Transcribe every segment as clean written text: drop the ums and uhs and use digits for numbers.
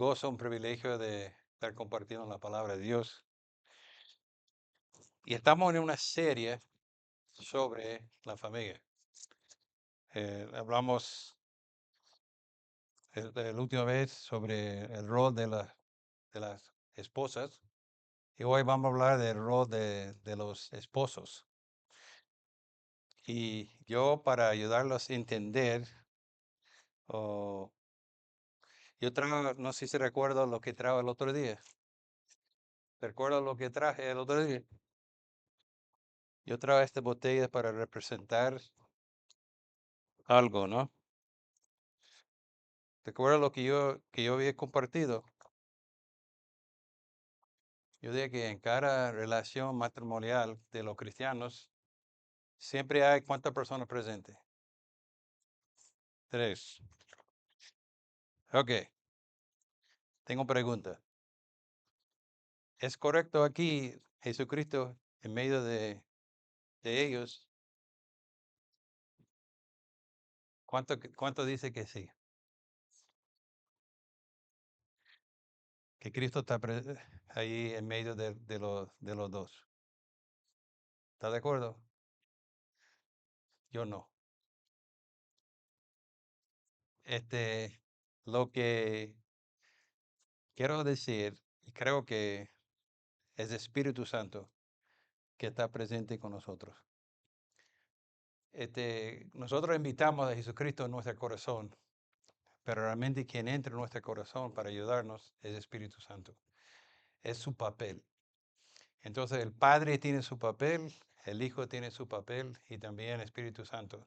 gozo, un privilegio de estar compartiendo la palabra de Dios. Y estamos en una serie sobre la familia. Hablamos la última vez sobre el rol de las esposas y hoy vamos a hablar del rol de los esposos. Y yo para ayudarlos a entender, oh, no sé si recuerdo lo que trajo el otro día. ¿Recuerdo lo que traje el otro día? Yo traje esta botella para representar algo, ¿no? ¿Recuerdas lo que yo había compartido? Yo dije que en cada relación matrimonial de los cristianos siempre hay ¿cuántas personas presentes? Tres. Ok, tengo pregunta. ¿Es correcto aquí Jesucristo en medio de ellos? ¿Cuánto dice que sí? Que Cristo está ahí en medio de los dos. ¿Está de acuerdo? Yo no. Lo que quiero decir, y creo que es el Espíritu Santo que está presente con nosotros. Nosotros invitamos a Jesucristo en nuestro corazón, pero realmente quien entra en nuestro corazón para ayudarnos es el Espíritu Santo. Es su papel. Entonces el Padre tiene su papel, el Hijo tiene su papel y también el Espíritu Santo.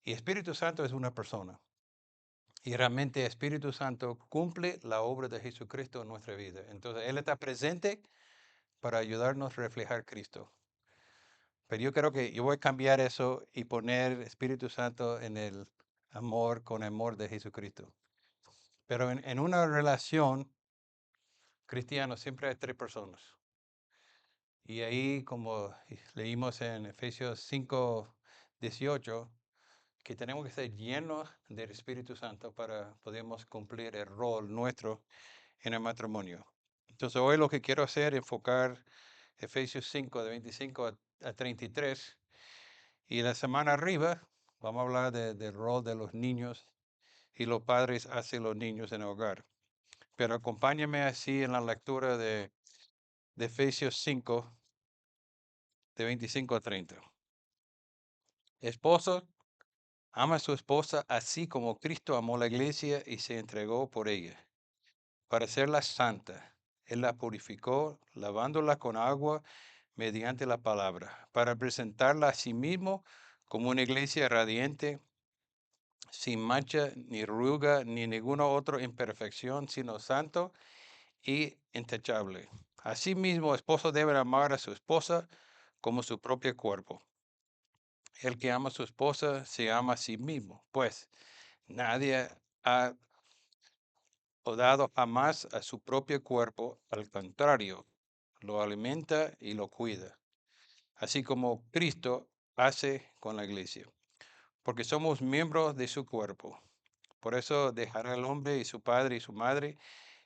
Y Espíritu Santo es una persona. Y realmente el Espíritu Santo cumple la obra de Jesucristo en nuestra vida. Entonces Él está presente para ayudarnos a reflejar Cristo. Pero yo creo que yo voy a cambiar eso y poner Espíritu Santo en el amor con amor de Jesucristo. Pero en una relación cristiana siempre hay tres personas. Y ahí, como leímos en Efesios 5:18, que tenemos que ser llenos del Espíritu Santo para podamos cumplir el rol nuestro en el matrimonio. Entonces hoy lo que quiero hacer es enfocar Efesios 5, de 25 a 33. Y la semana arriba vamos a hablar del rol de los niños y los padres hacia los niños en el hogar. Pero acompáñame así en la lectura de Efesios 5, de 25 a 30. Esposo, ama a su esposa así como Cristo amó la iglesia y se entregó por ella, para hacerla santa. Él la purificó, lavándola con agua mediante la palabra, para presentarla a sí mismo como una iglesia radiante, sin mancha, ni arruga, ni ninguna otra imperfección, sino santo y intachable. Asimismo, esposos deben amar a su esposa como su propio cuerpo. El que ama a su esposa se ama a sí mismo, pues nadie ha dado jamás a su propio cuerpo, al contrario, lo alimenta y lo cuida, así como Cristo hace con la iglesia, porque somos miembros de su cuerpo. Por eso dejará el hombre y su padre y su madre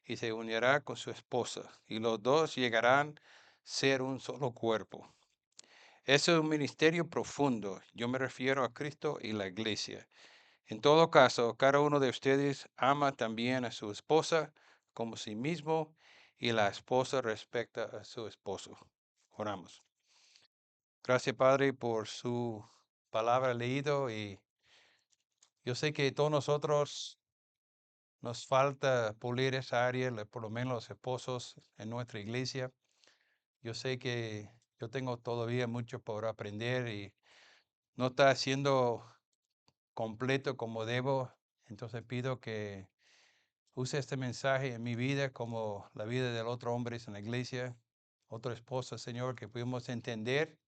y se unirá con su esposa, y los dos llegarán a ser un solo cuerpo. Eso es un ministerio profundo. Yo me refiero a Cristo y la iglesia. En todo caso, cada uno de ustedes ama también a su esposa como sí mismo, y la esposa respecta a su esposo. Oramos. Gracias, Padre, por su palabra leído, y yo sé que todos nosotros nos falta pulir esa área, por lo menos los esposos en nuestra iglesia. Yo sé que yo tengo todavía mucho por aprender y no está siendo completo como debo. Entonces pido que use este mensaje en mi vida como la vida del otro hombre en la iglesia, otra esposa, Señor, que pudimos entender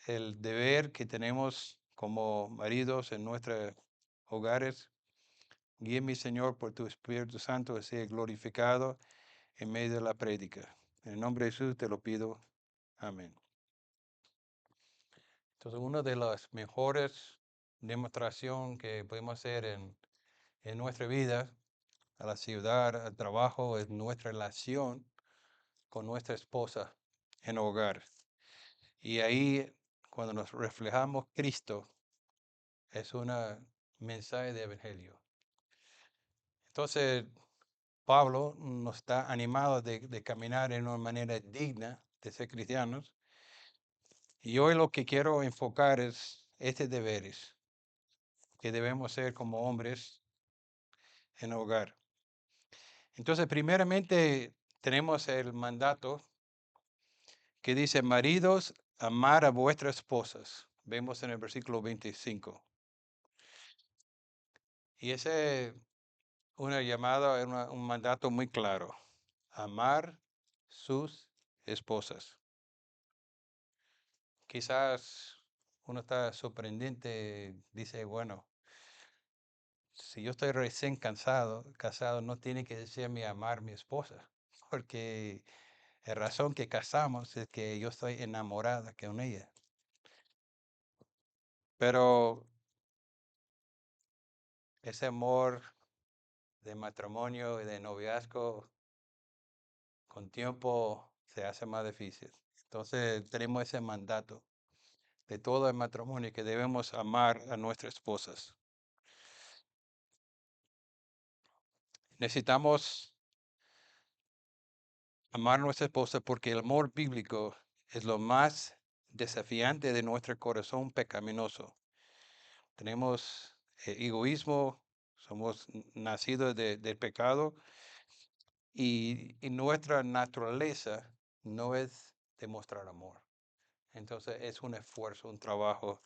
el deber que tenemos como maridos en nuestros hogares. Guíame, Señor, por tu Espíritu Santo, que sea glorificado en medio de la prédica. En el nombre de Jesús te lo pido. Amén. Entonces, una de las mejores demostraciones que podemos hacer en nuestra vida a la ciudad, al trabajo, es nuestra relación con nuestra esposa en hogar. Y ahí, cuando nos reflejamos Cristo, es un mensaje de evangelio. Entonces, Pablo nos está animado de caminar en una manera digna de ser cristianos. Y hoy lo que quiero enfocar es este deberes que debemos ser como hombres en hogar. Entonces, primeramente, tenemos el mandato que dice, maridos, amar a vuestras esposas. Vemos en el versículo 25. Y ese es una llamada, un mandato muy claro. Amar sus esposas. Quizás uno está sorprendente, dice, bueno, si yo estoy recién casado, no tiene que decirme amar a mi esposa, porque la razón que casamos es que yo estoy enamorada con ella. Pero ese amor de matrimonio y de noviazgo con tiempo se hace más difícil. Entonces tenemos ese mandato de todo el matrimonio que debemos amar a nuestras esposas. Necesitamos amar a nuestra esposa porque el amor bíblico es lo más desafiante de nuestro corazón pecaminoso. Tenemos egoísmo, somos nacidos del pecado y nuestra naturaleza no es demostrar amor. Entonces es un esfuerzo, un trabajo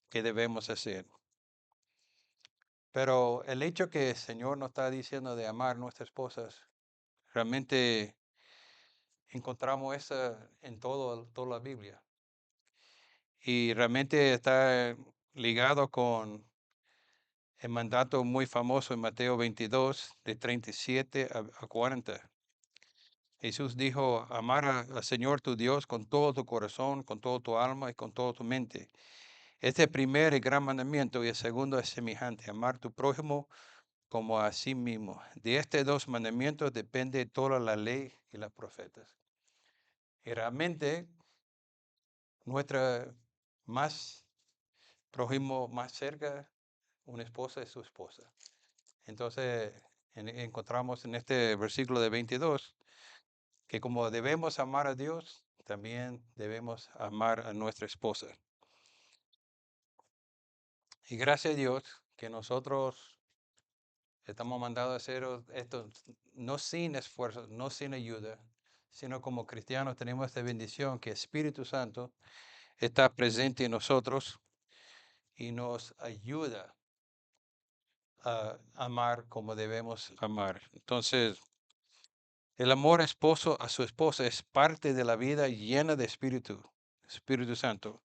que debemos hacer. Pero el hecho que el Señor nos está diciendo de amar a nuestras esposas, realmente encontramos eso en toda la Biblia. Y realmente está ligado con el mandato muy famoso en Mateo 22, de 37 a 40. Jesús dijo, amar al Señor tu Dios con todo tu corazón, con toda tu alma y con toda tu mente. Este primer y gran mandamiento y el segundo es semejante, amar tu prójimo como a sí mismo. De estos dos mandamientos depende toda la ley y las profetas. Y realmente nuestra más prójimo más cerca, una esposa es su esposa. Entonces encontramos en este versículo de 22 que como debemos amar a Dios, también debemos amar a nuestra esposa. Y gracias a Dios que nosotros estamos mandados a hacer esto no sin esfuerzo, no sin ayuda, sino como cristianos tenemos esta bendición que el Espíritu Santo está presente en nosotros y nos ayuda a amar como debemos amar. Entonces, el amor esposo a su esposa es parte de la vida llena de Espíritu Santo.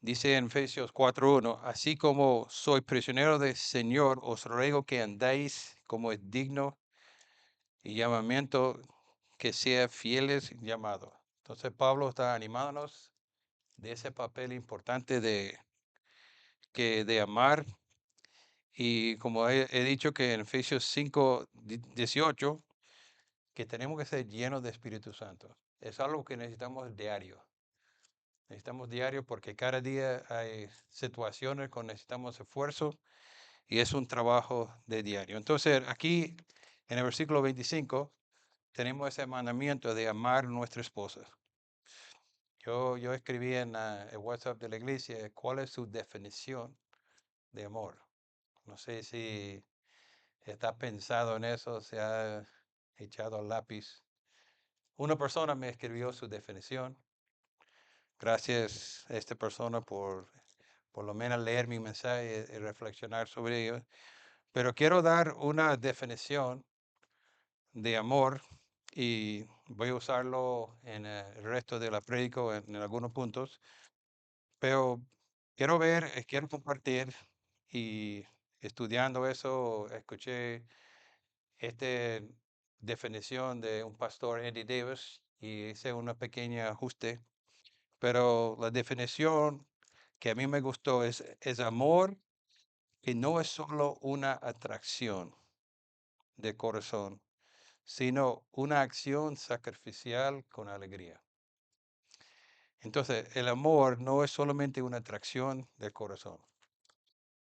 Dice en Efesios 4:1, así como soy prisionero del Señor, os ruego que andéis como es digno y llamamiento que sea fieles llamado. Entonces Pablo está animándonos de ese papel importante de amar. Y como he dicho que en Efesios 5:18, que tenemos que ser llenos de Espíritu Santo. Es algo que necesitamos diario. Necesitamos diario porque cada día hay situaciones con necesitamos esfuerzo y es un trabajo de diario. Entonces, aquí en el versículo 25 tenemos ese mandamiento de amar a nuestra esposa. Yo escribí en el WhatsApp de la iglesia cuál es su definición de amor. No sé si está pensado en eso, se ha echado al lápiz. Una persona me escribió su definición. Gracias a esta persona por lo menos leer mi mensaje y reflexionar sobre ello. Pero quiero dar una definición de amor y voy a usarlo en el resto de la prédica en algunos puntos. Pero quiero compartir y estudiando eso, escuché esta definición de un pastor, Andy Davis, y hice una pequeña ajuste. Pero la definición que a mí me gustó es amor que no es solo una atracción. de corazón, sino una acción sacrificial con alegría. Entonces, el amor no es solamente una atracción del corazón,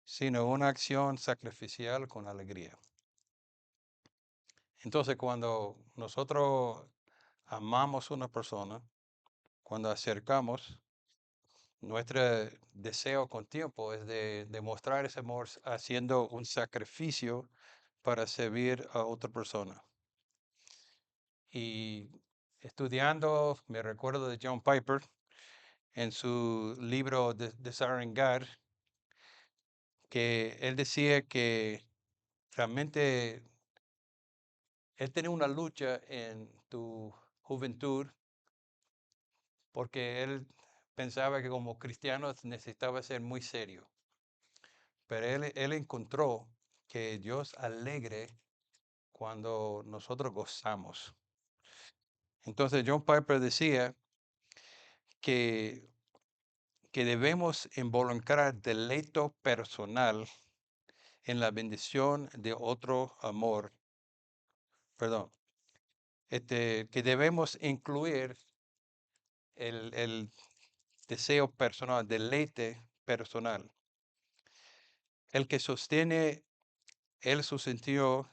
sino una acción sacrificial con alegría. Entonces, cuando nosotros amamos a una persona, cuando acercamos, nuestro deseo con tiempo es de demostrar ese amor haciendo un sacrificio para servir a otra persona. Y estudiando, me recuerdo de John Piper en su libro Desiring God, que él decía que realmente él tenía una lucha en tu juventud porque él pensaba que como cristiano necesitaba ser muy serio. Pero él encontró que Dios alegre cuando nosotros gozamos. Entonces John Piper decía que, que debemos involucrar deleito personal en la bendición de otro amor, perdón, que debemos incluir el deseo personal, deleite personal, el que sostiene él su sentido,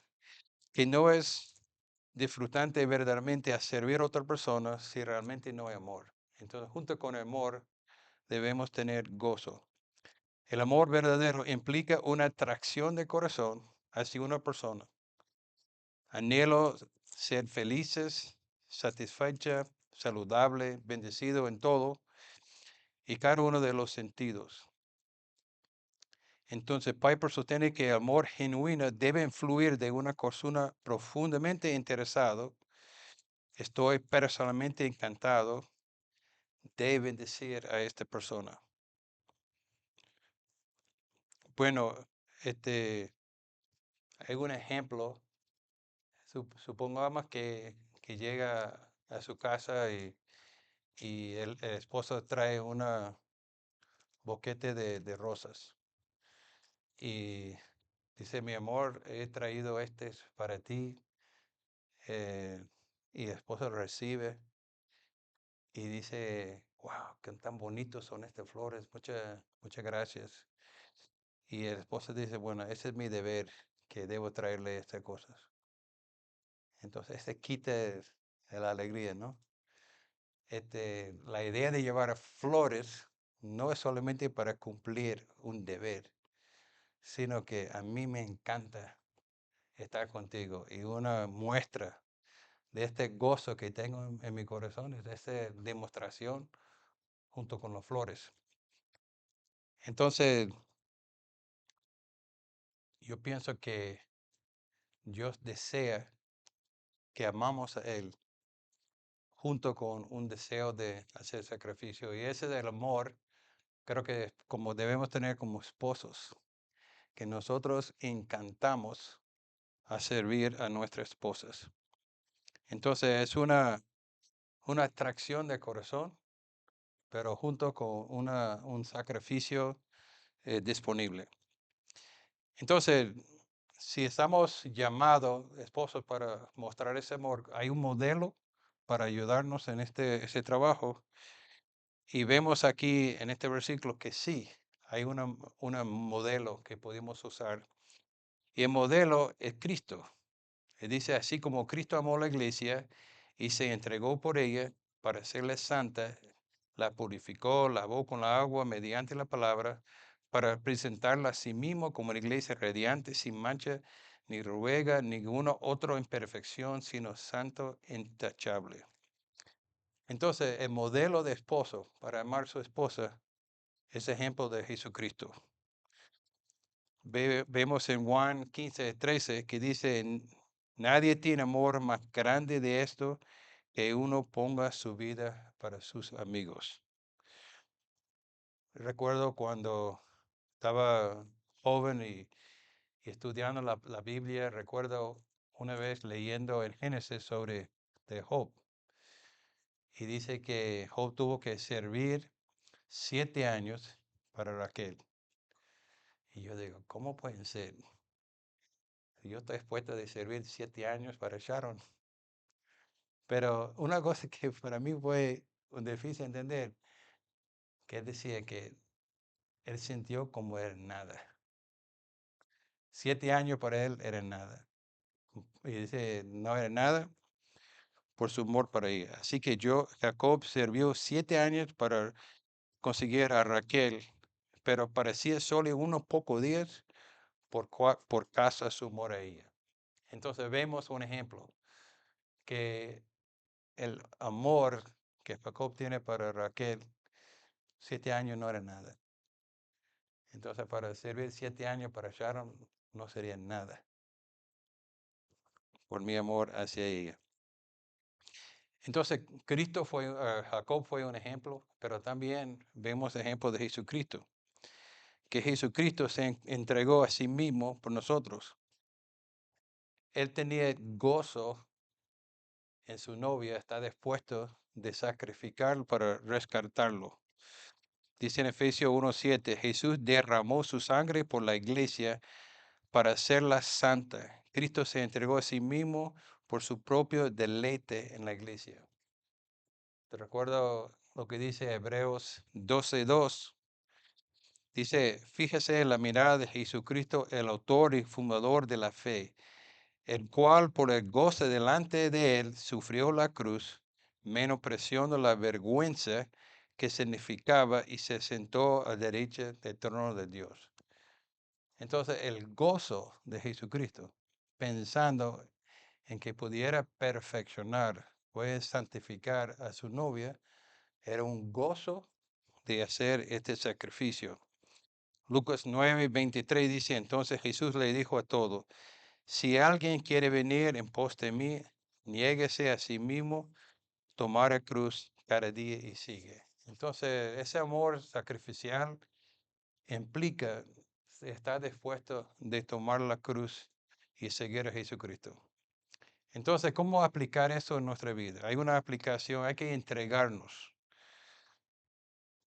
que no es disfrutante verdaderamente a servir a otra persona si realmente no hay amor. Entonces, junto con el amor, debemos tener gozo. El amor verdadero implica una atracción de corazón hacia una persona. Anhelo ser felices, satisfecha, saludable, bendecido en todo y cada uno de los sentidos. Entonces, Piper sostiene que el amor genuino debe influir de una persona profundamente interesado. Estoy personalmente encantado de bendecir a esta persona. Bueno, hay un ejemplo. Supongamos que llega a su casa y el esposo trae una boquete de rosas y dice, mi amor, he traído este para ti. eh, y el esposo recibe y dice, wow, qué tan bonitos son estas flores, muchas gracias. Y el esposo dice, bueno, ese es mi deber, que debo traerle estas cosas. Entonces, quita la alegría, ¿no? La idea de llevar flores no es solamente para cumplir un deber, sino que a mí me encanta estar contigo y una muestra de este gozo que tengo en mi corazón es esta demostración junto con las flores. Entonces, yo pienso que Dios desea que amamos a Él junto con un deseo de hacer sacrificio. Y ese del amor, creo que como debemos tener como esposos, que nosotros encantamos a servir a nuestras esposas. Entonces es una atracción de corazón, pero junto con un sacrificio disponible. Entonces, si estamos llamados, esposos, para mostrar ese amor, hay un modelo para ayudarnos en ese trabajo. Y vemos aquí en este versículo que sí, hay una modelo que podemos usar. Y el modelo es Cristo. Él dice, así como Cristo amó la iglesia y se entregó por ella para hacerla santa, la purificó, lavó con la agua mediante la palabra, para presentarla a sí mismo como una iglesia radiante, sin mancha, ni ruega, ninguna otra imperfección, sino santo, intachable. Entonces, el modelo de esposo para amar a su esposa es ejemplo de Jesucristo. Vemos en Juan 15:13 que dice, Nadie tiene amor más grande de esto que uno ponga su vida para sus amigos." Recuerdo cuando estaba joven y estudiando la Biblia, recuerdo una vez leyendo el Génesis sobre de Job. Y dice que Job tuvo que servir 7 años para Raquel. Y yo digo, ¿cómo pueden ser? Yo estoy dispuesto de servir 7 años para Sharon. Pero una cosa que para mí fue un difícil entender, que él decía que él sintió como era nada. 7 años para él era nada. Y dice, no era nada por su amor para ella. Así que Jacob sirvió 7 años para conseguir a Raquel, pero parecía solo unos pocos días por causa de su amor a ella. Entonces vemos un ejemplo, que el amor que Jacob tiene para Raquel, 7 años no era nada. Entonces para servir 7 años para Sharon no sería nada por mi amor hacia ella. Entonces Jacob fue un ejemplo, pero también vemos ejemplo de Jesucristo, que Jesucristo se entregó a sí mismo por nosotros. Él tenía gozo en su novia, está dispuesto de sacrificar para rescatarlo. Dice en Efesios 1:7, Jesús derramó su sangre por la iglesia para hacerla santa. Cristo se entregó a sí mismo por su propio deleite en la iglesia. Te recuerdo lo que dice Hebreos 12:2. Dice, fíjese en la mirada de Jesucristo, el autor y fundador de la fe, el cual por el goce delante de él sufrió la cruz, menospreciando la vergüenza que significaba y se sentó a derecha del trono de Dios. Entonces, el gozo de Jesucristo, pensando en que pudiera perfeccionar, puede santificar a su novia, era un gozo de hacer este sacrificio. Lucas 9:23 dice, entonces Jesús le dijo a todos, si alguien quiere venir en pos de mí, niéguese a sí mismo, tomar cruz cada día y sigue. Entonces, ese amor sacrificial implica estar dispuesto de tomar la cruz y seguir a Jesucristo. Entonces, ¿cómo aplicar eso en nuestra vida? Hay una aplicación, hay que entregarnos.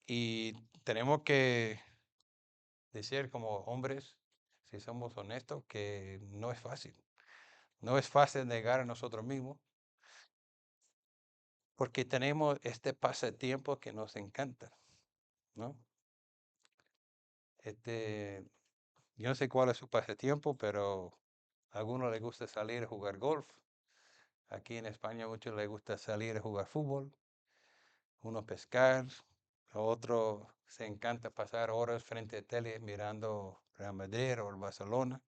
Y tenemos que decir como hombres, si somos honestos, que no es fácil. No es fácil negar a nosotros mismos, porque tenemos este pasatiempo que nos encanta, ¿no? Este, yo no sé cuál es su pasatiempo, pero a algunos les gusta salir a jugar golf. Aquí en España a muchos les gusta salir a jugar fútbol, uno pescar, a otro se encanta pasar horas frente a tele mirando Real Madrid o el Barcelona.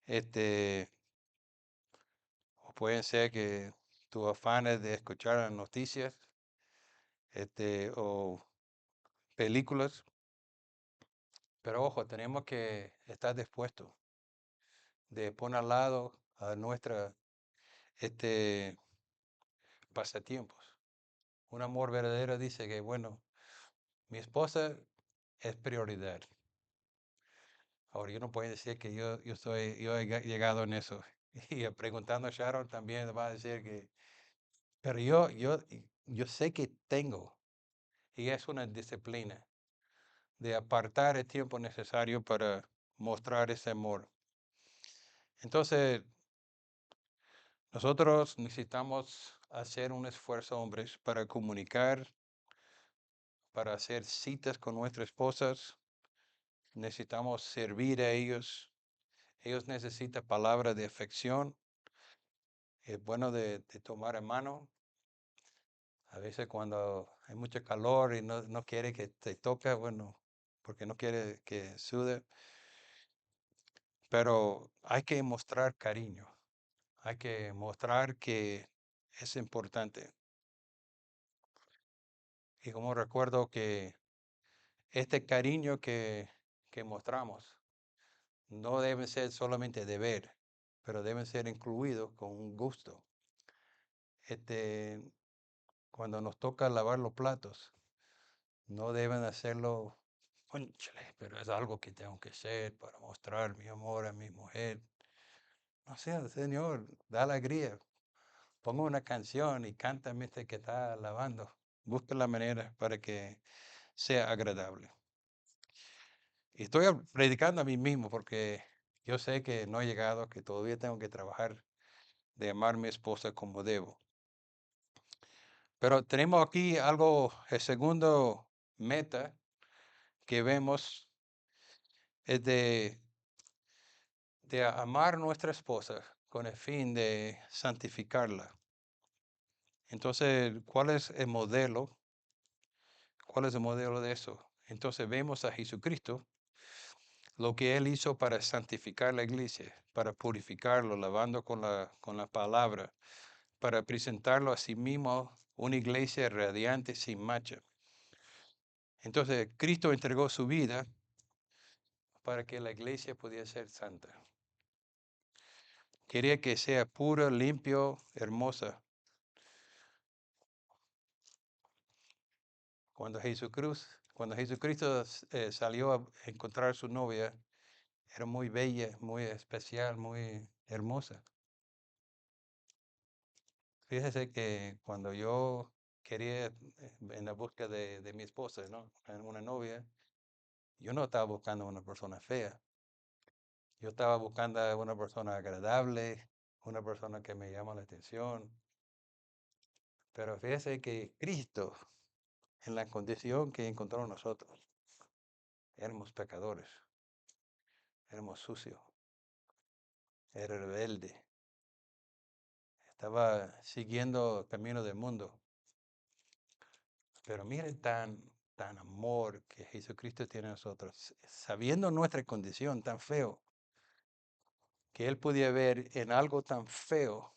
Este, o puede ser que tu afán es de escuchar las noticias, o películas, pero ojo, tenemos que estar dispuestos de poner al lado a nuestra este pasatiempos. Un amor verdadero dice que, bueno, mi esposa es prioridad. Ahora, yo no puedo decir que yo he llegado en eso. Y preguntando a Sharon también va a decir que, pero yo sé que tengo, y es una disciplina de apartar el tiempo necesario para mostrar ese amor. Entonces, nosotros necesitamos hacer un esfuerzo, hombres, para comunicar, para hacer citas con nuestras esposas. Necesitamos servir a ellos. Ellos necesitan palabras de afección. Es bueno de tomar en mano. A veces cuando hay mucho calor y no quiere que te toque, bueno, porque no quiere que sude. Pero hay que mostrar cariño. Hay que mostrar que es importante. Y como recuerdo que este cariño que mostramos no debe ser solamente deber, pero deben ser incluidos con un gusto. Este, cuando nos toca lavar los platos, no deben hacerlo, cónchale, pero es algo que tengo que hacer para mostrar mi amor a mi mujer. No sé, Señor, da alegría. Ponga una canción y canta mientras que está lavando. Busca la manera para que sea agradable. Y estoy predicando a mí mismo porque Yo sé que no he llegado, que todavía tengo que trabajar de amar a mi esposa como debo. Pero tenemos aquí algo, el segundo meta que vemos es de amar a nuestra esposa con el fin de santificarla. Entonces, ¿cuál es el modelo? ¿Cuál es el modelo de eso? Entonces vemos a Jesucristo, lo que Él hizo para santificar la iglesia, para purificarlo, lavando con la palabra, para presentarlo a sí mismo una iglesia radiante sin mancha. Entonces, Cristo entregó su vida para que la iglesia pudiera ser santa. Quería que sea pura, limpio, hermosa. Cuando Jesucristo salió a encontrar a su novia, era muy bella, muy especial, muy hermosa. Fíjese que cuando yo quería, en la búsqueda de mi esposa, ¿no? Una novia, yo no estaba buscando una persona fea. Yo estaba buscando a una persona agradable, una persona que me llama la atención. Pero fíjese que Cristo, en la condición que encontró nosotros, éramos pecadores, éramos sucios, era rebelde, estaba siguiendo el camino del mundo. Pero miren tan amor que Jesucristo tiene a nosotros, sabiendo nuestra condición tan feo, que Él podía ver en algo tan feo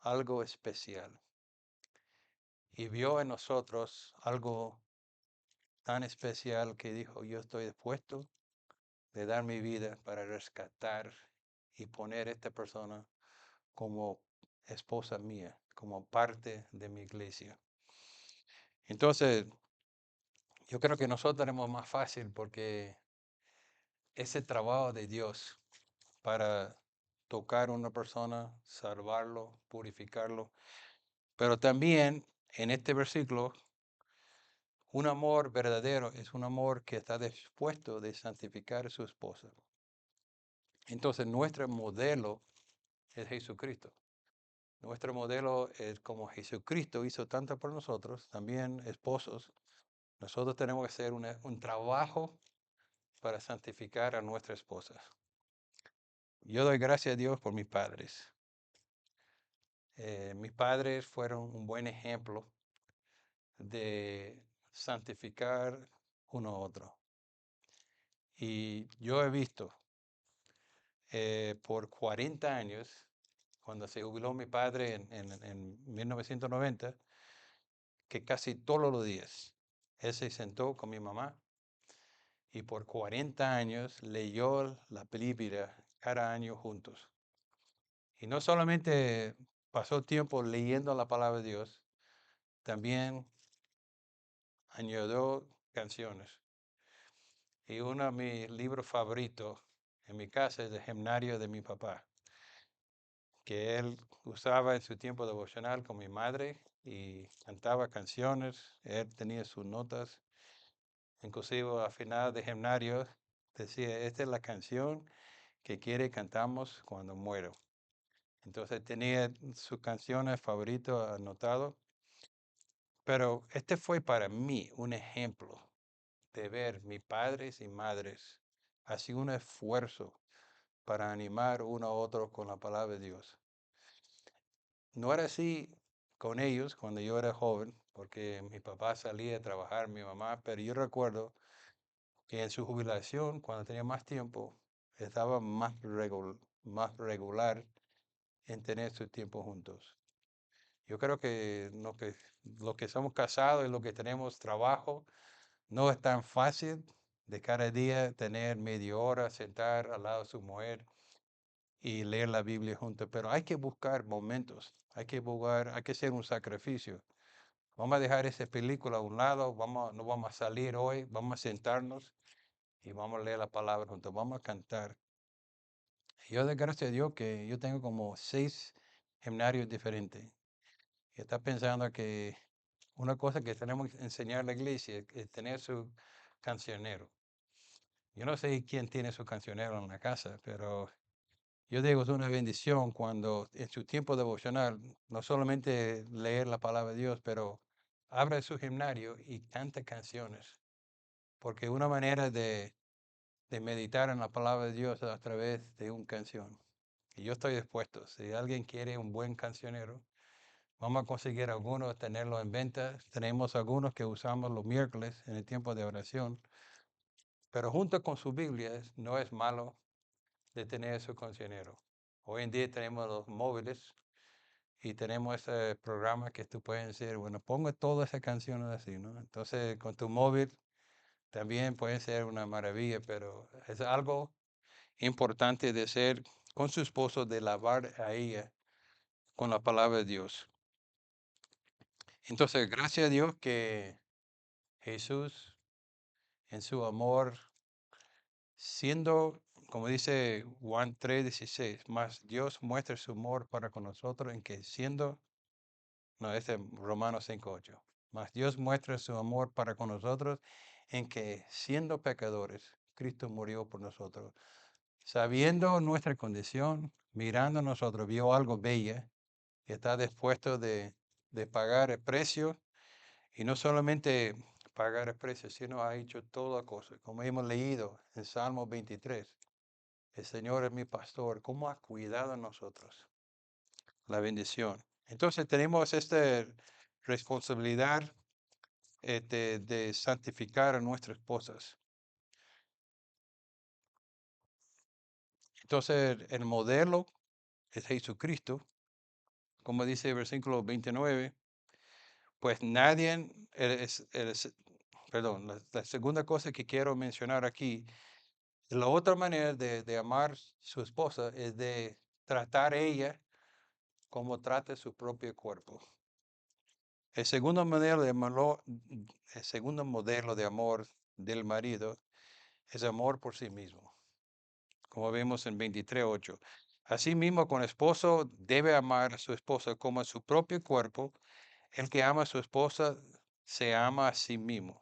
algo especial. Y vio en nosotros algo tan especial que dijo, yo estoy dispuesto de dar mi vida para rescatar y poner a esta persona como esposa mía, como parte de mi iglesia. Entonces, yo creo que nosotros tenemos más fácil porque ese trabajo de Dios para tocar a una persona, salvarlo, purificarlo, pero también en este versículo, un amor verdadero es un amor que está dispuesto de santificar a su esposa. Entonces, nuestro modelo es Jesucristo. Nuestro modelo es como Jesucristo hizo tanto por nosotros, también esposos. Nosotros tenemos que hacer un trabajo para santificar a nuestras esposas. Yo doy gracias a Dios por mis padres. Mis padres fueron un buen ejemplo de santificar uno a otro. Y yo he visto por 40 años, cuando se jubiló mi padre en 1990, que casi todos los días él se sentó con mi mamá y por 40 años leyó la Biblia cada año juntos. Y no solamente pasó tiempo leyendo la palabra de Dios, también añadió canciones. Y uno de mis libros favoritos en mi casa es el Himnario de mi papá, que él usaba en su tiempo devocional con mi madre y cantaba canciones. Él tenía sus notas. Inclusive al final de Himnario decía, esta es la canción que quiere cantamos cuando muero. Entonces tenía sus canciones favoritas anotadas. Pero este fue para mí un ejemplo de ver mis padres y madres hacían un esfuerzo para animar uno a otro con la palabra de Dios. No era así con ellos cuando yo era joven, porque mi papá salía a trabajar, mi mamá, pero yo recuerdo que en su jubilación, cuando tenía más tiempo, estaba más regular en tener su tiempo juntos. Yo creo que los que somos casados y los que tenemos trabajo, no es tan fácil de cada día tener media hora, sentar al lado de su mujer y leer la Biblia juntos, pero hay que buscar momentos, hay que hacer un sacrificio. Vamos a dejar esa película a un lado, no vamos a salir hoy, vamos a sentarnos y vamos a leer la palabra juntos, vamos a cantar. Yo doy gracias a Dios que yo tengo como 6 himnarios diferentes. Y está pensando que una cosa que tenemos que enseñar a la iglesia es tener su cancionero. Yo no sé quién tiene su cancionero en la casa, pero yo digo, es una bendición cuando en su tiempo devocional, no solamente leer la palabra de Dios, pero abre su gimnasio y canta canciones, porque una manera de meditar en la palabra de Dios a través de una canción. Y yo estoy dispuesto, si alguien quiere un buen cancionero, vamos a conseguir algunos, tenerlos en venta. Tenemos algunos que usamos los miércoles en el tiempo de oración, pero junto con su Biblia no es malo de tener su cancionero. Hoy en día tenemos los móviles y tenemos ese programa que tú puedes decir, bueno, pongo todas esas canciones así, ¿no? Entonces, con tu móvil también puede ser una maravilla, pero es algo importante de ser con su esposo, de lavar a ella con la palabra de Dios. Entonces, gracias a Dios que Jesús, en su amor, siendo, como dice Juan 3:16, más Dios muestra su amor para con nosotros en que siendo, no, es Romanos 5:8, más Dios muestra su amor para con nosotros en que siendo pecadores, Cristo murió por nosotros. Sabiendo nuestra condición, mirando a nosotros, vio algo bella y está dispuesto de pagar el precio. Y no solamente pagar el precio, sino ha hecho toda cosa. Como hemos leído en Salmo 23, el Señor es mi pastor, cómo ha cuidado de nosotros. La bendición. Entonces tenemos esta responsabilidad de santificar a nuestras esposas. Entonces el modelo es Jesucristo, como dice el versículo 29, pues nadie, perdón, la segunda cosa que quiero mencionar aquí. La otra manera de amar su esposa es de tratar ella como trata su propio cuerpo. El segundo modelo el segundo modelo de amor del marido es amor por sí mismo, como vemos en 23:8. Asimismo, con esposo debe amar a su esposa como a su propio cuerpo. El que ama a su esposa se ama a sí mismo.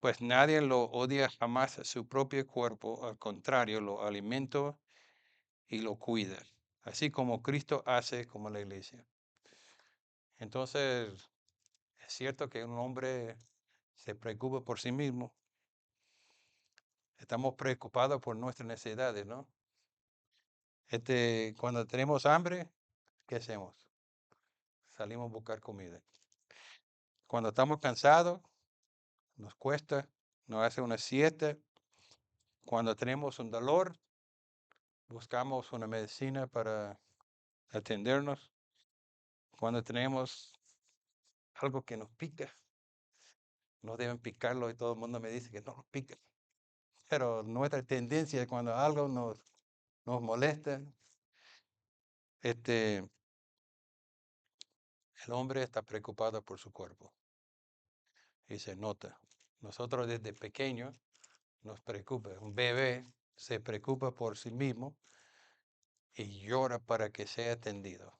Pues nadie lo odia jamás a su propio cuerpo, al contrario, lo alimenta y lo cuida, así como Cristo hace como la iglesia. Entonces, es cierto que un hombre se preocupa por sí mismo. Estamos preocupados por nuestras necesidades, ¿no? Cuando tenemos hambre, ¿qué hacemos? Salimos a buscar comida. Cuando estamos cansados, nos cuesta, nos hace una siesta. Cuando tenemos un dolor, buscamos una medicina para atendernos. Cuando tenemos algo que nos pica, no deben picarlo y todo el mundo me dice que no nos pica. Pero nuestra tendencia cuando algo nos molesta, este, el hombre está preocupado por su cuerpo y se nota. Nosotros desde pequeños nos preocupa. Un bebé se preocupa por sí mismo y llora para que sea atendido.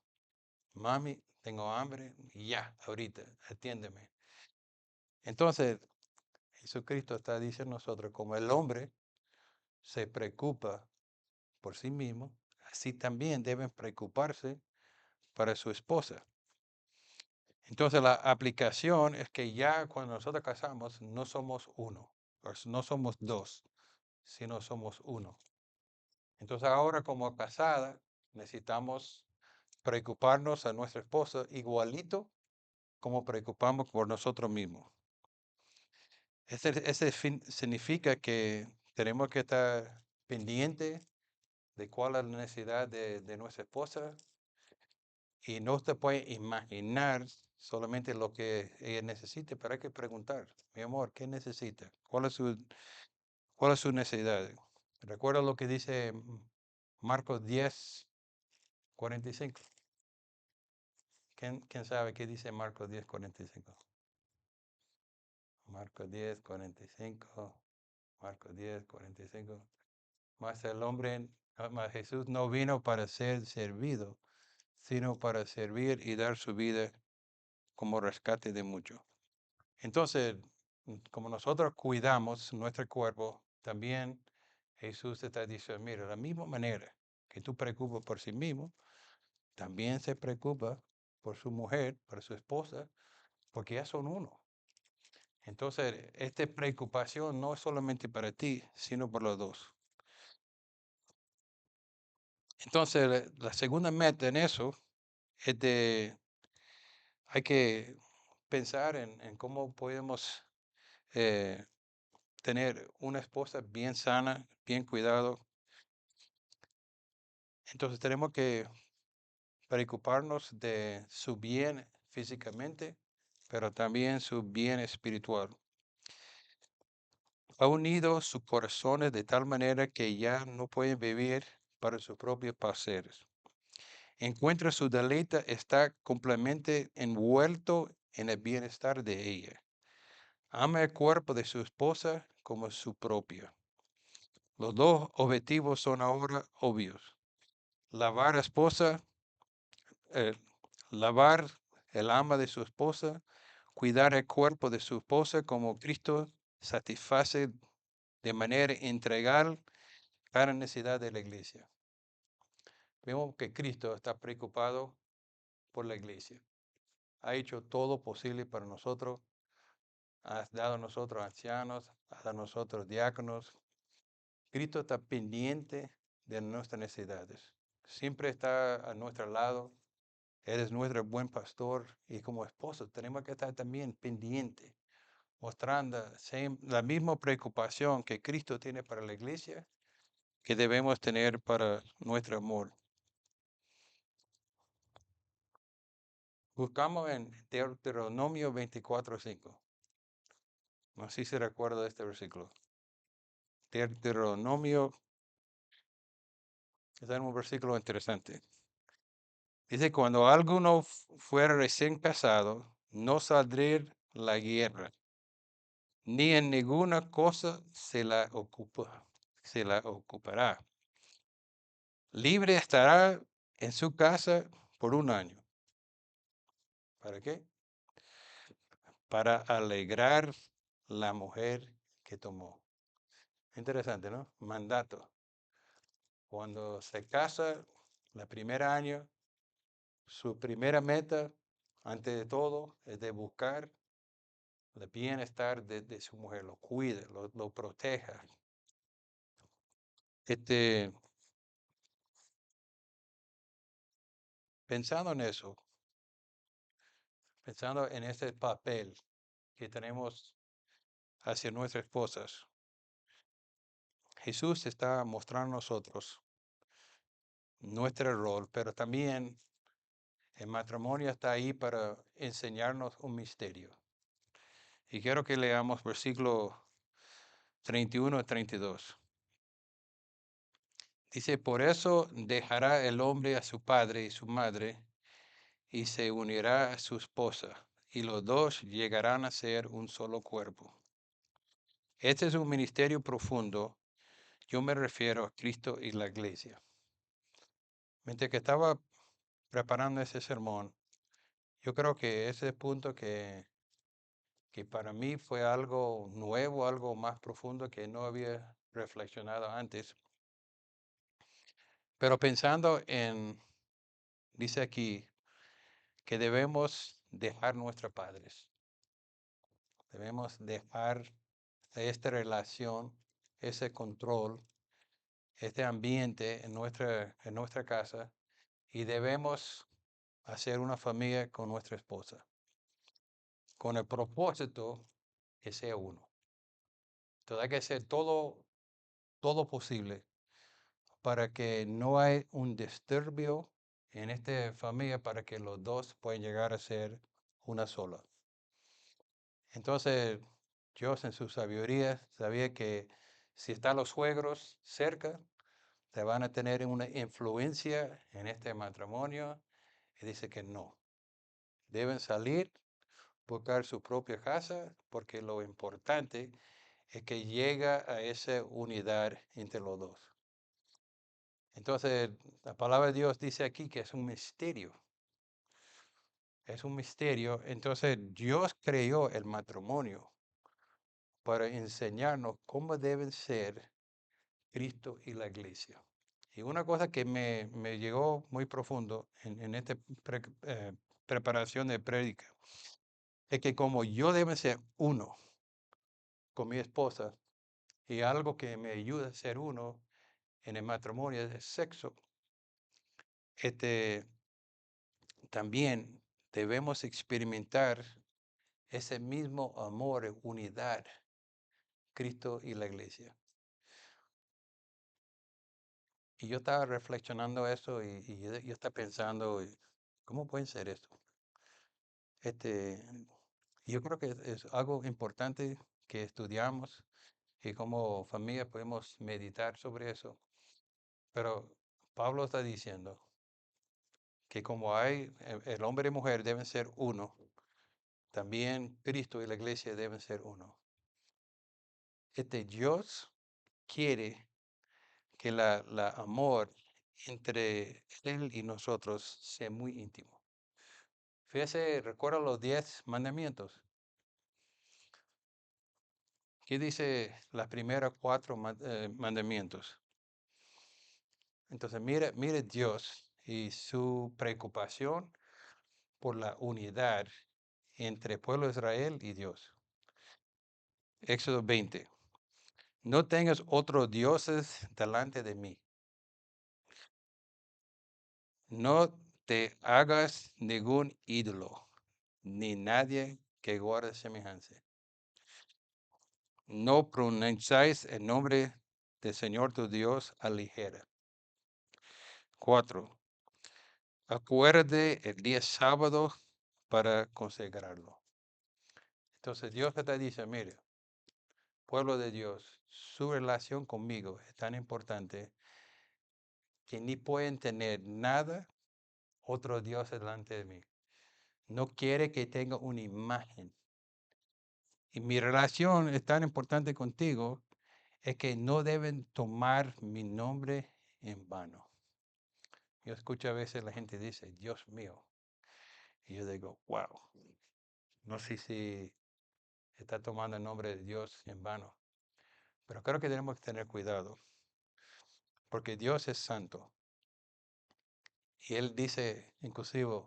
Mami, tengo hambre, ya, ahorita, atiéndeme. Entonces, Jesucristo está diciendo a nosotros, como el hombre se preocupa por sí mismo, así también deben preocuparse para su esposa. Entonces la aplicación es que ya cuando nosotros casamos no somos uno, no somos dos, sino somos uno. Entonces ahora como casada necesitamos preocuparnos a nuestra esposa igualito como preocupamos por nosotros mismos. Ese significa que tenemos que estar pendientes de cuál es la necesidad de nuestra esposa y no te puede imaginar solamente lo que ella necesite, pero hay que preguntar, mi amor, ¿qué necesita? Cuál es su necesidad? Recuerda lo que dice Marcos 10:45. ¿Quién sabe qué dice Marcos 10:45? Marcos 10:45. Marcos 10:45. Mas el hombre, mas Jesús no vino para ser servido, sino para servir y dar su vida como rescate de muchos. Entonces, como nosotros cuidamos nuestro cuerpo, también Jesús te está diciendo, mira, de la misma manera que tú preocupas por sí mismo, también se preocupa por su mujer, por su esposa, porque ya son uno. Entonces, esta preocupación no es solamente para ti, sino por los dos. Entonces, la segunda meta en eso es de, hay que pensar en cómo podemos eh, tener una esposa bien sana, bien cuidado. Entonces, tenemos que preocuparnos de su bien físicamente, pero también su bien espiritual. Ha unido sus corazones de tal manera que ya no pueden vivir para sus propios placeres. Encuentra su deleite, está completamente envuelto en el bienestar de ella. Ama el cuerpo de su esposa como su propio. Los dos objetivos son ahora obvios. Lavar a esposa, eh, lavar el alma de su esposa, cuidar el cuerpo de su esposa como Cristo satisface de manera integral cada necesidad de la iglesia. Vemos que Cristo está preocupado por la iglesia. Ha hecho todo posible para nosotros. Ha dado a nosotros ancianos, ha dado a nosotros diáconos. Cristo está pendiente de nuestras necesidades. Siempre está a nuestro lado. Él es nuestro buen pastor y como esposo tenemos que estar también pendiente, mostrando la misma preocupación que Cristo tiene para la iglesia, que debemos tener para nuestro amor. Buscamos en Deuteronomio 24:5. No sé si se recuerda de este versículo. Deuteronomio es un versículo interesante. Dice, cuando alguno fuera recién casado, no saldrá la guerra, ni en ninguna cosa se la ocupará. Libre estará en su casa por un año. ¿Para qué? Para alegrar la mujer que tomó. Interesante, ¿no? Mandato. Cuando se casa, el primer año, su primera meta, antes de todo, es de buscar el bienestar de su mujer, lo cuide, lo proteja. Este, pensando en eso, pensando en ese papel que tenemos hacia nuestras esposas, Jesús está mostrando a nosotros nuestro rol, pero también el matrimonio está ahí para enseñarnos un misterio. Y quiero que leamos versículo 31 a 32. Dice, por eso dejará el hombre a su padre y su madre y se unirá a su esposa, y los dos llegarán a ser un solo cuerpo. Este es un ministerio profundo. Yo me refiero a Cristo y la iglesia. Mientras que estaba preparando ese sermón, yo creo que ese punto que para mí fue algo nuevo, algo más profundo que no había reflexionado antes. Pero pensando en, dice aquí, que debemos dejar nuestros padres. Debemos dejar esta relación, ese control, este ambiente en nuestra casa y debemos hacer una familia con nuestra esposa, con el propósito que sea uno. Entonces hay que hacer todo posible para que no haya un disturbio en esta familia para que los dos puedan llegar a ser una sola. Entonces, Dios en su sabiduría sabía que si están los suegros cerca, te van a tener una influencia en este matrimonio. Y dice que no, deben salir, buscar su propia casa, porque lo importante es que llega a esa unidad entre los dos. Entonces, la palabra de Dios dice aquí que es un misterio. Es un misterio. Entonces, Dios creó el matrimonio para enseñarnos cómo deben ser Cristo y la iglesia. Y una cosa que me llegó muy profundo en esta preparación de prédica es que como yo debo ser uno con mi esposa y algo que me ayuda a ser uno en el matrimonio es el sexo, este, también debemos experimentar ese mismo amor, unidad, Cristo y la iglesia. Y yo estaba reflexionando eso y yo estaba pensando, ¿cómo puede ser esto? Este, yo creo que es algo importante que estudiamos y como familia podemos meditar sobre eso. Pero Pablo está diciendo que como hay, el hombre y mujer deben ser uno, también Cristo y la iglesia deben ser uno. Dios quiere que la amor entre Él y nosotros sea muy íntimo. Fíjese, recuerda los 10 mandamientos. ¿Qué dice las primeras 4 mandamientos? Entonces, mire Dios y su preocupación por la unidad entre el pueblo de Israel y Dios. Éxodo 20. No tengas otros dioses delante de mí. No te hagas ningún ídolo, ni nadie que guarde semejanza. No pronunciáis el nombre del Señor tu Dios a ligera. 4. Acuerde el día sábado para consagrarlo. Entonces Dios te dice, mire, pueblo de Dios, su relación conmigo es tan importante que ni pueden tener nada otro Dios delante de mí. No quiere que tenga una imagen. Y mi relación es tan importante contigo, es que no deben tomar mi nombre en vano. Yo escucho a veces la gente dice, Dios mío. Y yo digo, wow, no sé si está tomando el nombre de Dios en vano. Pero creo que tenemos que tener cuidado, porque Dios es santo. Y Él dice, inclusive,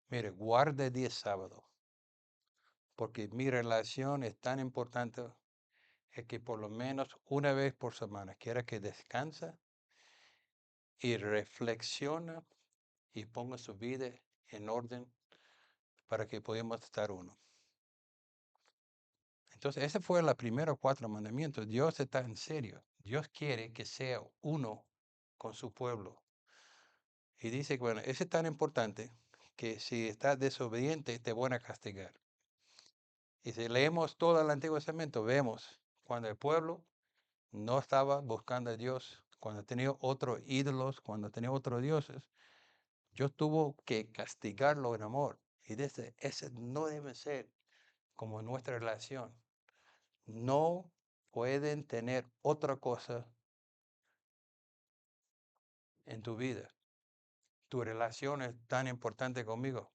mire, guarde el día sábado, porque mi relación es tan importante, es que por lo menos una vez por semana quiera que descansa y reflexiona y ponga su vida en orden para que podamos estar uno. Entonces, ese fue los primeros 4 mandamientos. Dios está en serio. Dios quiere que sea uno con su pueblo. Y dice, bueno, ese es tan importante que si estás desobediente te van a castigar. Y si leemos todo el Antiguo Testamento, vemos cuando el pueblo no estaba buscando a Dios, cuando tenía otros ídolos, cuando tenía otros dioses, Dios tuvo que castigarlo en amor. Y dice, ese no debe ser como nuestra relación. No pueden tener otra cosa en tu vida. Tu relación es tan importante conmigo.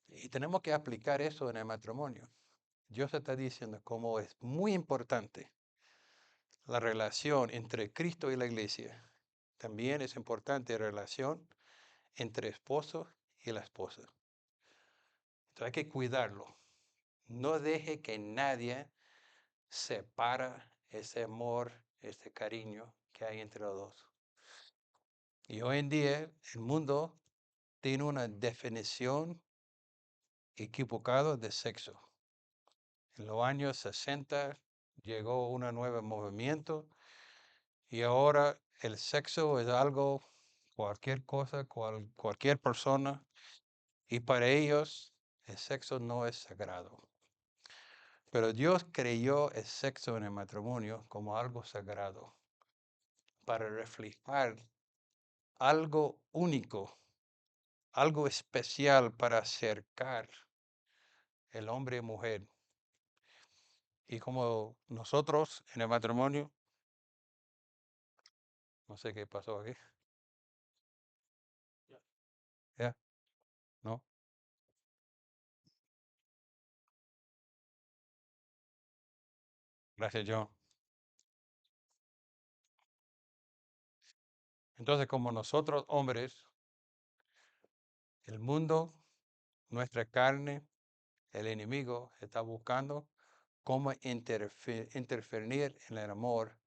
Y tenemos que aplicar eso en el matrimonio. Dios está diciendo cómo es muy importante la relación entre Cristo y la iglesia. También es importante la relación entre esposo y la esposa. Entonces hay que cuidarlo. No deje que nadie separa ese amor, ese cariño que hay entre los dos. Y hoy en día el mundo tiene una definición equivocada de sexo. En los años 60 llegó un nuevo movimiento y ahora el sexo es algo, cualquier cosa, cualquier persona, y para ellos el sexo no es sagrado. Pero Dios creyó el sexo en el matrimonio como algo sagrado para reflejar algo único, algo especial para acercar el hombre y mujer. Y como nosotros en el matrimonio, no sé qué pasó aquí, ¿ya? ¿No? Gracias, John. Entonces, como nosotros hombres, el mundo, nuestra carne, el enemigo está buscando cómo interferir en el amor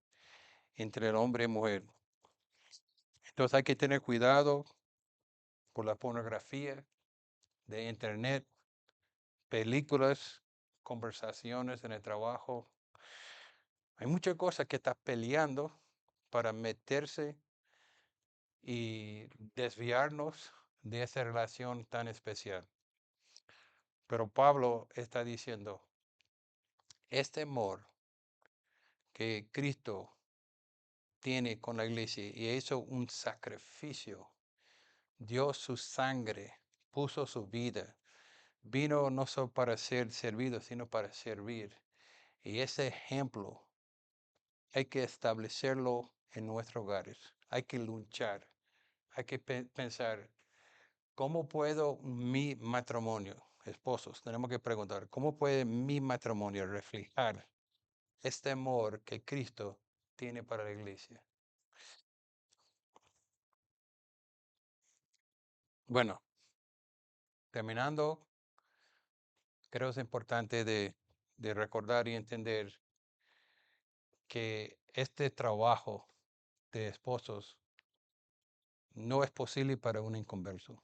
entre el hombre y mujer. Entonces hay que tener cuidado por la pornografía de internet, películas, conversaciones en el trabajo. Hay muchas cosas que estás peleando para meterse y desviarnos de esa relación tan especial. Pero Pablo está diciendo, este amor que Cristo tiene con la iglesia y hizo un sacrificio, dio su sangre, puso su vida, vino no solo para ser servido, sino para servir. Y ese ejemplo hay que establecerlo en nuestros hogares. Hay que luchar, hay que pensar, ¿cómo puedo mi matrimonio, esposos, tenemos que preguntar, ¿cómo puede mi matrimonio reflejar este amor que Cristo tiene para la iglesia? Bueno, terminando, creo es importante de recordar y entender que este trabajo de esposos no es posible para un inconverso.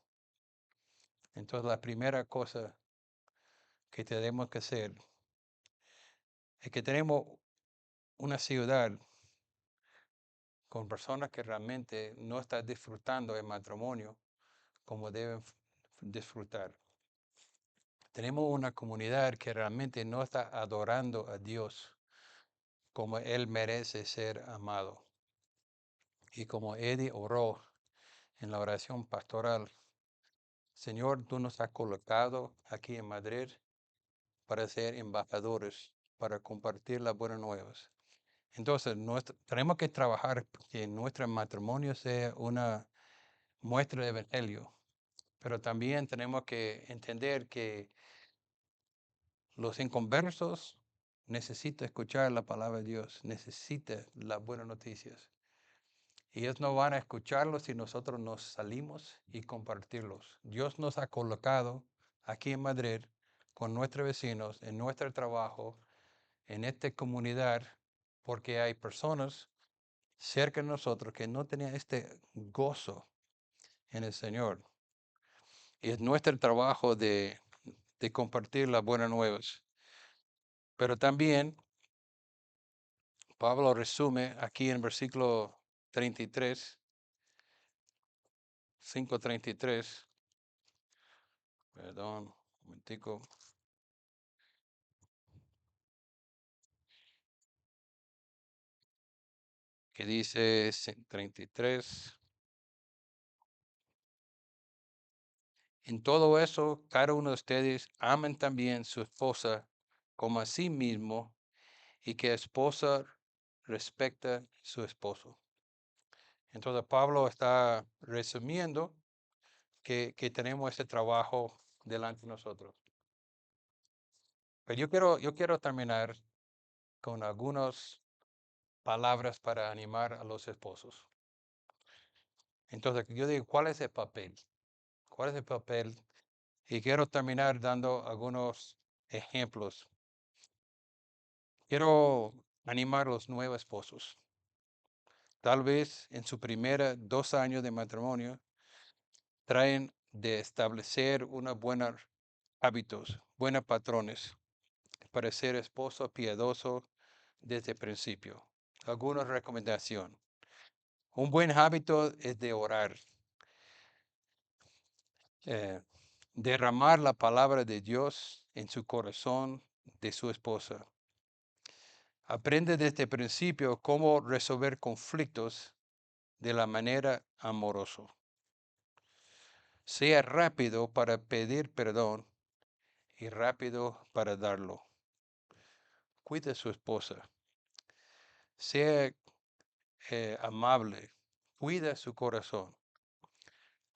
Entonces, la primera cosa que tenemos que hacer es que tenemos una ciudad con personas que realmente no están disfrutando el matrimonio como deben disfrutar. Tenemos una comunidad que realmente no está adorando a Dios como Él merece ser amado. Y como Eddie oró en la oración pastoral, Señor, tú nos has colocado aquí en Madrid para ser embajadores, para compartir las buenas nuevas. Entonces, tenemos que trabajar que nuestro matrimonio sea una muestra de evangelio, pero también tenemos que entender que los inconversos necesitan escuchar la palabra de Dios, necesitan las buenas noticias. Y ellos no van a escucharlos si nosotros nos salimos y compartirlos. Dios nos ha colocado aquí en Madrid con nuestros vecinos, en nuestro trabajo, en esta comunidad, porque hay personas cerca de nosotros que no tenían este gozo en el Señor. Y es nuestro trabajo de compartir las buenas nuevas. Pero también Pablo resume aquí en versículo 33, 5:33, perdón, un momentico, que dice 33, en todo eso, cada uno de ustedes amen también su esposa como a sí mismo y que esposa respecta su esposo. Entonces Pablo está resumiendo que tenemos este trabajo delante de nosotros. Pero yo quiero terminar con algunas palabras para animar a los esposos. Entonces, yo digo, ¿cuál es el papel? ¿Cuál es el papel? Y quiero terminar dando algunos ejemplos. Quiero animar a los nuevos esposos. Tal vez en su primera 2 años de matrimonio traen de establecer unos buenos hábitos, buenos patrones para ser esposo piadoso desde el principio. Alguna recomendación. Un buen hábito es de orar. eh, Derramar la palabra de Dios en su corazón de su esposa. Aprende desde el principio cómo resolver conflictos de la manera amorosa. Sea rápido para pedir perdón y rápido para darlo. Cuide a su esposa. Sea amable. Cuida su corazón.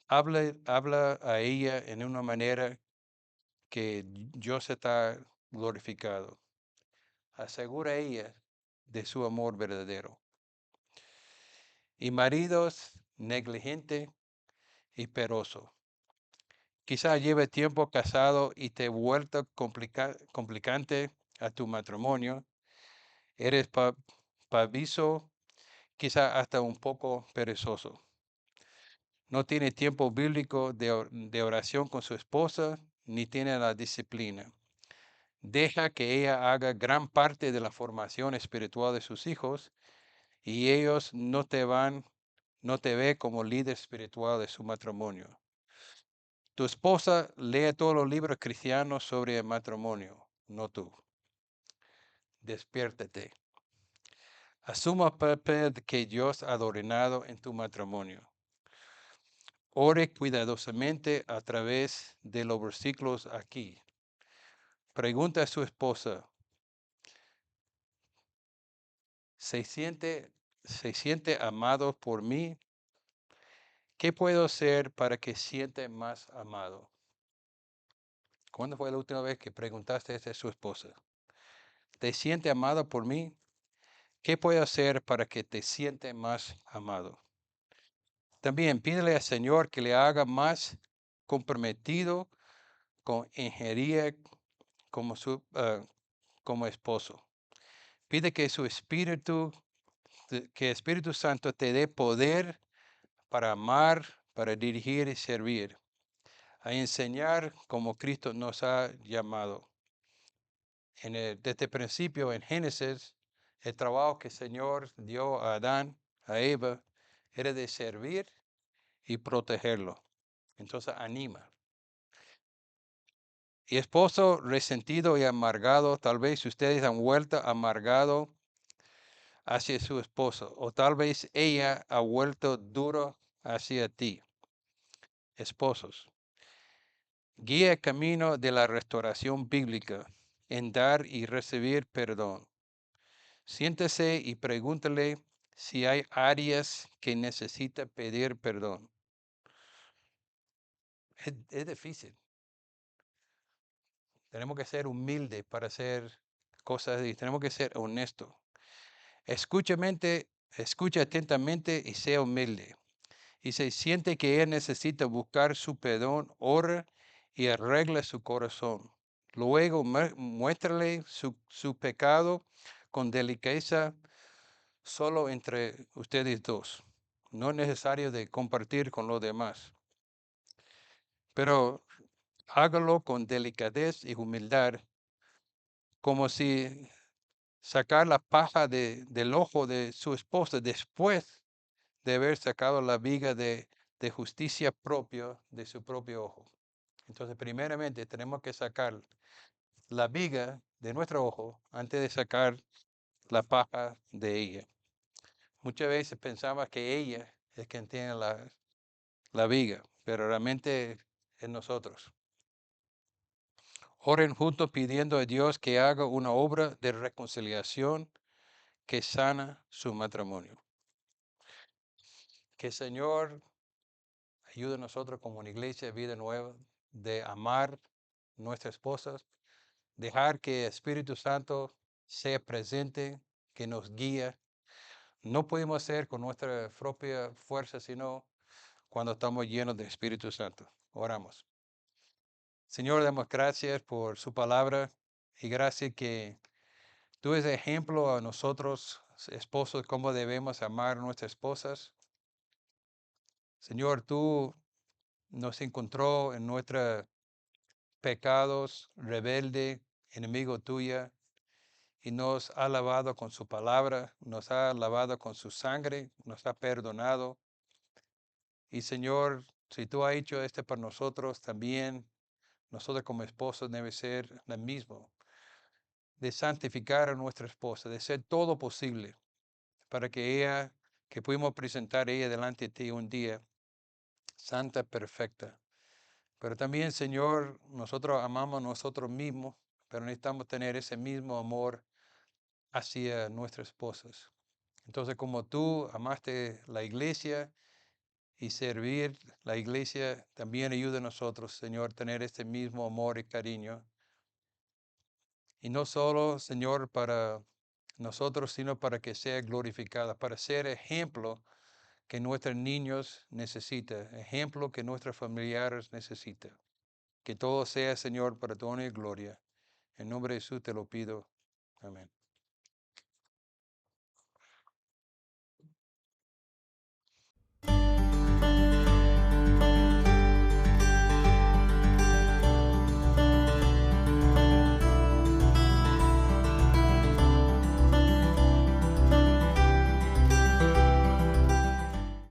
Habla a ella en una manera que Dios está glorificado. Asegura a ella de su amor verdadero. Y maridos negligente y peroso. Quizás lleve tiempo casado y te he vuelto complicante a tu matrimonio. Eres paviso, quizás hasta un poco perezoso. No tiene tiempo bíblico de oración con su esposa, ni tiene la disciplina. Deja que ella haga gran parte de la formación espiritual de sus hijos y ellos no te ve como líder espiritual de su matrimonio. Tu esposa lee todos los libros cristianos sobre el matrimonio, no tú. Despiértate. Asuma el papel que Dios ha ordenado en tu matrimonio. Ore cuidadosamente a través de los versículos aquí. Pregunta a su esposa, se siente amado por mí? ¿Qué puedo hacer para que siente más amado? ¿Cuándo fue la última vez que preguntaste eso a su esposa? ¿Te siente amado por mí? ¿Qué puedo hacer para que te siente más amado? También pídele al Señor que le haga más comprometido con ingerir como esposo. Pide que su espíritu, que Espíritu Santo te dé poder para amar, para dirigir y servir, a enseñar como Cristo nos ha llamado. Desde el principio, en Génesis, el trabajo que el Señor dio a Adán, a Eva, era de servir y protegerlo. Entonces anima. Y esposo resentido y amargado, tal vez ustedes han vuelto amargado hacia su esposo, o tal vez ella ha vuelto duro hacia ti. Esposos, guía el camino de la restauración bíblica en dar y recibir perdón. Siéntese y pregúntale si hay áreas que necesita pedir perdón. Es difícil. Tenemos que ser humildes para hacer cosas y tenemos que ser honestos. Escucha atentamente y sea humilde. Y se siente que él necesita buscar su perdón, ora y arregla su corazón. Luego muéstrale su pecado con delicadeza solo entre ustedes dos. No es necesario de compartir con los demás. Pero hágalo con delicadez y humildad, como si sacar la paja del ojo de su esposa después de haber sacado la viga de justicia propia de su propio ojo. Entonces, primeramente, tenemos que sacar la viga de nuestro ojo antes de sacar la paja de ella. Muchas veces pensaba que ella es quien tiene la viga, pero realmente es nosotros. Oren juntos pidiendo a Dios que haga una obra de reconciliación que sana su matrimonio. Que el Señor ayude a nosotros como una iglesia de vida nueva de amar nuestras esposas, dejar que el Espíritu Santo sea presente, que nos guíe. No podemos hacer con nuestra propia fuerza, sino cuando estamos llenos del Espíritu Santo. Oramos. Señor, damos gracias por su palabra y gracias que tú eres ejemplo a nosotros, esposos, cómo debemos amar a nuestras esposas. Señor, tú nos encontró en nuestros pecados, rebelde, enemigo tuya, y nos ha lavado con su palabra, nos ha lavado con su sangre, nos ha perdonado. Y Señor, si tú has hecho esto para nosotros, también nosotros como esposos debe ser lo mismo, de santificar a nuestra esposa, de hacer todo posible para que ella, que pudimos presentar a ella delante de ti un día, santa, perfecta. Pero también, Señor, nosotros amamos a nosotros mismos, pero necesitamos tener ese mismo amor hacia nuestras esposas. Entonces, como tú amaste la iglesia y servir la iglesia, también ayuda a nosotros, Señor, tener este mismo amor y cariño. Y no solo, Señor, para nosotros, sino para que sea glorificada, para ser ejemplo que nuestros niños necesitan, ejemplo que nuestros familiares necesitan. Que todo sea, Señor, para tu honra y gloria. En nombre de Jesús te lo pido. Amén.